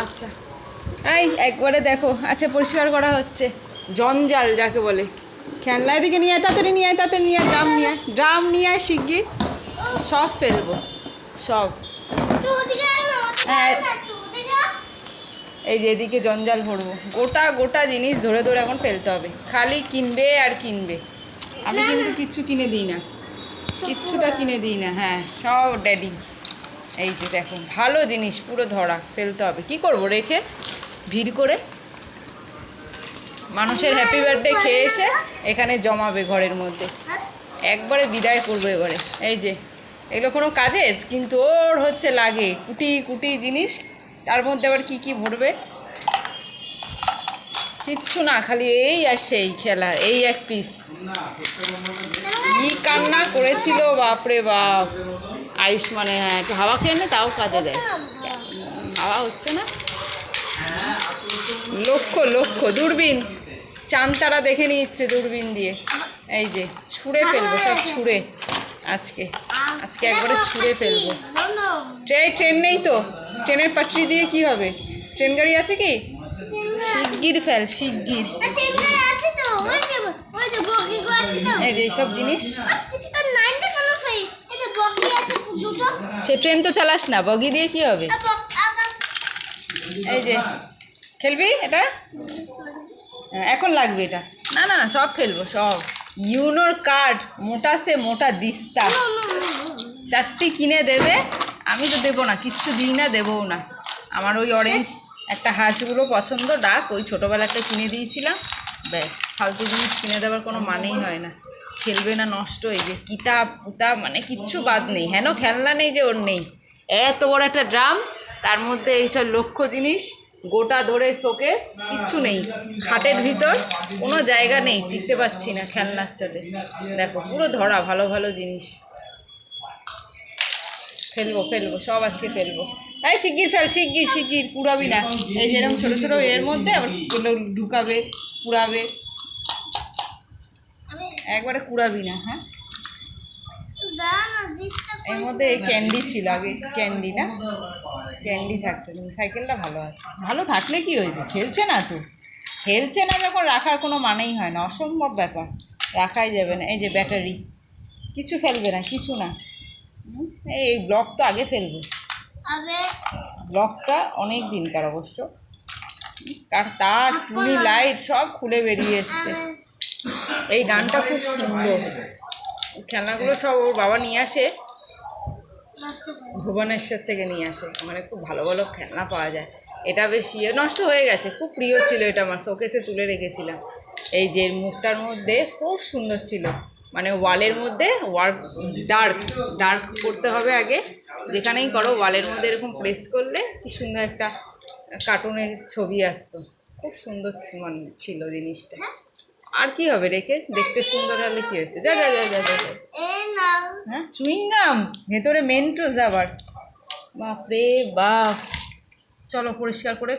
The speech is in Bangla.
আচ্ছা এই একবারে দেখো। আচ্ছা পরিষ্কার করা হচ্ছে, জঞ্জাল যাকে বলে। খেলনা এদিকে নিয়ে আয়, তাড়াতাড়ি নিয়ে আয়, তাড়াতাড়ি নিয়ে আয়, ড্রাম নিয়ে আয় শিগগির। সব ফেলবো সব। হ্যাঁ এই যে এদিকে জঞ্জাল ভরবো, গোটা গোটা জিনিস ধরে ধরে এখন ফেলতে হবে, খালি কিনবে আর কিনবে। আমি কিন্তু কিচ্ছু কিনে দিই না, কিচ্ছুটা কিনে দিই না। হ্যাঁ সব ড্যাডি। এই যে দেখো ভালো জিনিস পুরো ধরা, ফেলতে হবে। কি করব রেখে ভিড় করে? মানুষের হ্যাপি বার্থডে খেয়ে এসে এখানে জমাবে ঘরের মধ্যে, একবারে বিদায় করবো এবারে। এই যে এগুলো কোনো কাজের? কিন্তু ওর হচ্ছে লাগে কুটি কুটি জিনিস, তার মধ্যে আবার কি কি ভরবে? কিচ্ছু না, খালি এই আর সেই খেলা, এই এক পিস। কি কান্না করেছিল বাপরে বাপ। আয়ুষ্মানে হ্যাঁ একটু হাওয়া খেয়ে নে, তাও কাজে দেয়। হাওয়া হচ্ছে না। লক্ষ্য লক্ষ্য দূরবীন, চাঁদ তারা দেখে নিচ্ছে দূরবীন দিয়ে। এই যে ছুঁড়ে ফেলবো সব, ছুঁড়ে আজকে আজকে একবারে ছুঁড়ে ফেলবো। ট্রেন নেই তো, ট্রেনের পাটরি দিয়ে কি হবে? ট্রেন গাড়ি আছে কি? শিগগির ফেল শিগগির। এই যে এইসব জিনিস। সে ট্রেন তো চালাস না, বগি দিয়ে কি হবে? এই যে খেলবি এটা, এখন লাগবে এটা। না না সব ফেলবো সব। ইউনোর কার্ড মোটা সে মোটা দিস্তা, 4টি কিনে দেবে। আমি তো দেবো না, কিচ্ছু দিই না, দেবও না। আমার ওই অরেঞ্জ একটা হাঁসগুলো পছন্দ, ডাক, ওই ছোটোবেলাটা কিনে দিয়েছিলাম। ব্যাস, ফালতু জিনিস কিনে দেওয়ার কোনো মানেই হয় না। খেলবে না নষ্ট। এই যে কিতাব কুতাব মানে কিচ্ছু বাদ নেই, হেন খেলনা নেই যে ওর নেই। এত বড় একটা ড্রাম, তার মধ্যে এইসব লক্ষ্য জিনিস, গোটা ধরে শোকেস, কিচ্ছু নেই। খাটের ভিতর কোনো জায়গা নেই, টিকতে পারছি না খেলনার চলে। দেখো পুরো ধরা ভালো ভালো জিনিস। ফেলবো ফেলবো সব আজকে ফেলবো। এই শিগগির ফেল, শিগগির শিগগির, পুরাবি না। এই যেরকম ছোটো ছোটো এর মধ্যে আবার ঢুকাবে, পুরাবে, একবারে কুড়াবি না। হ্যাঁ এর মধ্যে এই ক্যান্ডি ছিল আগে, ক্যান্ডি না, ক্যান্ডি থাকতো। কিন্তু সাইকেলটা ভালো আছে। ভালো থাকলে কি হয়েছে, খেলছে না তো। খেলছে না যখন রাখার কোনো মানেই হয় না, অসম্ভব ব্যাপার, রাখাই যাবে না। এই যে ব্যাটারি, কিছু ফেলবে না, কিছু না। এই ব্লক তো আগে ফেলবো, ব্লকটা অনেক দিনকার অবশ্য। কার তার টুনি লাইট সব খুলে বেরিয়ে এসছে। এই গানটা খুব সুন্দর। খেলনাগুলো সব ওর বাবা নিয়ে আসে, ভুবনেশ্বর থেকে নিয়ে আসে। মানে খুব ভালো ভালো খেলনা পাওয়া যায়। এটা বেশি নষ্ট হয়ে গেছে, খুব প্রিয় ছিল এটা, আমার শোকেসে তুলে রেখেছিলাম। এই যে মুখটার মধ্যে খুব সুন্দর ছিল, মানে ওয়ালের মধ্যে ওয়ার্ক ডার্ক ডার্ক করতে হবে আগে, যেখানেই করো ওয়ালের মধ্যে এরকম প্রেস করলে কি সুন্দর একটা কার্টুনের ছবি আসতো। খুব সুন্দর ছিল জিনিসটা। আর কি হবে রেখে, দেখতে সুন্দর হলে কি হয়েছে? যা যা যা যা যা। হ্যাঁ চুইংগাম ভেতরে মেন্টোস আবার, বাপরে বাপ। চলো পরিষ্কার করে